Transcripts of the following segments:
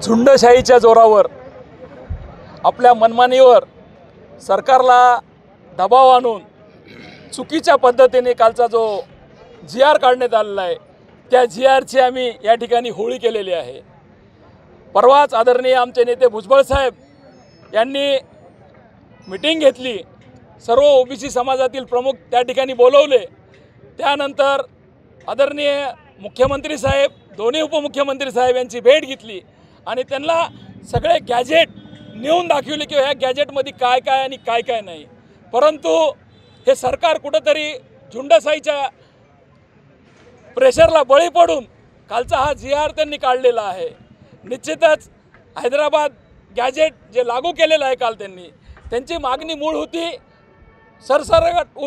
झुंडशाहीच्या जोरावर आपल्या मनमानीवर सरकारला दबाव आणून चुकीच्या पद्धतीने कालचा जो जी.आर. काढण्यात आलेला आहे त्या जी.आरची आम्ही या ठिकाणी होळी केलेली आहे। परवाच आदरणीय आमचे नेते भुजबळ साहेब यांनी मीटिंग घेतली, सर्व ओबीसी समाजातील प्रमुख त्या ठिकाणी बोलवले। त्यानंतर आदरणीय मुख्यमंत्री साहेब, दोन्ही उपमुख्यमंत्री साहेब यांची भेट घेतली आणि त्यांना सगळे गॅजेट नेऊन दाखवले की ह्या गॅजेटमध्ये काय काय आणि काय काय नाही। परंतु हे सरकार कुठंतरी झुंडशाहीच्या प्रेशरला बळी पडून कालचा हा जी.आर. त्यांनी काढलेला आहे। निश्चितच हैदराबाद गॅजेट जे लागू केलेलं आहे काल त्यांची मागणी मूळ होती सरसकट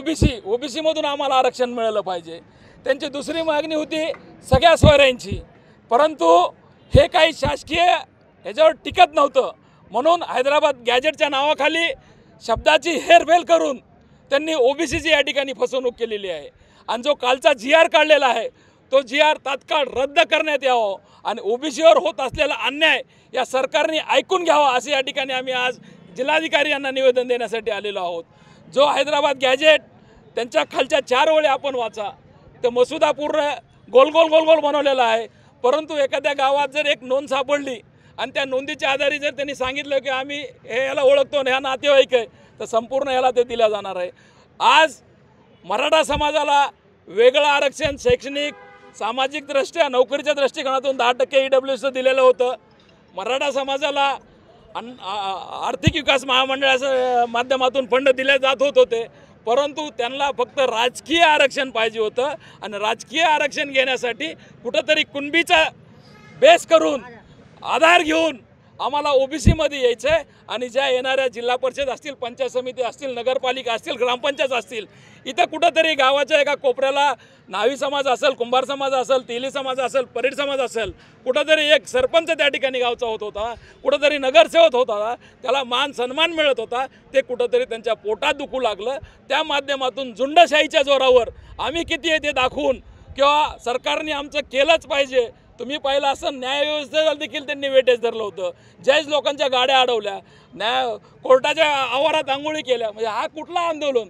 ओबीसीमधून आम्हाला आरक्षण मिळालं पाहिजे। त्यांची दुसरी मागणी होती सगळ्या सोयऱ्यांची, परंतु हे काही शासकीय ह्याच्यावर टिकत नव्हतं, म्हणून हैदराबाद गॅजेटच्या नावाखाली शब्दाची हेरफेर करून त्यांनी ओबीसीची या ठिकाणी फसवणूक केलेली आहे। आणि जो कालचा जी.आर. काढलेला आहे तो जी.आर. तात्काळ रद्द करण्यात यावा आणि ओबीसीवर होत असलेला अन्याय या सरकारने ऐकून घ्यावा असे या ठिकाणी आम्ही आज जिल्हाधिकारी यांना निवेदन देण्यासाठी आलेलो आहोत। जो हैदराबाद गॅजेट त्यांच्या खालच्या 4 ओळी आपण वाचा, तर मसुदा पूर्ण गोल गोल गोल गोल बनवलेला आहे, परंतु एखाद्या गावात जर एक नोंद सापडली आणि त्या नोंदीच्या आधारे जर त्यांनी सांगितलं की आम्ही याला ओळखतो आणि ह्या नातेवाईक आहे, तर संपूर्ण याला ते दिल्या जाणार आहे। आज मराठा समाजाला वेगळं आरक्षण शैक्षणिक सामाजिक दृष्ट्या नोकरीच्या दृष्टिकोनातून 10% EWS दिलेलं होतं। मराठा समाजाला आर्थिक विकास महामंडळाच्या माध्यमातून फंड दिले जात होते, परंतु त्यांना फक्त राजकीय आरक्षण पाहिजे होतं आणि राजकीय आरक्षण घेण्यासाठी कुठंतरी कुणबीचा बेस करून आधार घेऊन आम्हाला ओबीसीमध्ये यायचं आहे आणि ज्या येणाऱ्या जिल्हा परिषद असतील, पंचायत समिती असतील, नगरपालिका असतील, ग्रामपंचायत असतील, इथं कुठंतरी गावाच्या एका कोपऱ्याला न्हावी समाज असेल, कुंभार समाज असेल, तेली समाज असेल, परेड समाज असेल, कुठंतरी एक सरपंच त्या ठिकाणी गावचा होत होता, कुठंतरी नगरसेवक होता, त्याला मान सन्मान मिळत होता, ते कुठंतरी त्यांच्या पोटात दुखू लागलं। त्या माध्यमातून झुंडशाहीच्या जोरावर आम्ही किती आहे ते दाखवून किंवा सरकारने आमचं केलंच पाहिजे। तुम्ही पाहिलं असं न्यायव्यवस्थेला देखील त्यांनी वेटेज धरलं होतं, जज लोकांच्या गाड्या अडवल्या, कोर्टाच्या आवारात आंघोळी केल्या, म्हणजे हा कुठला आंदोलन?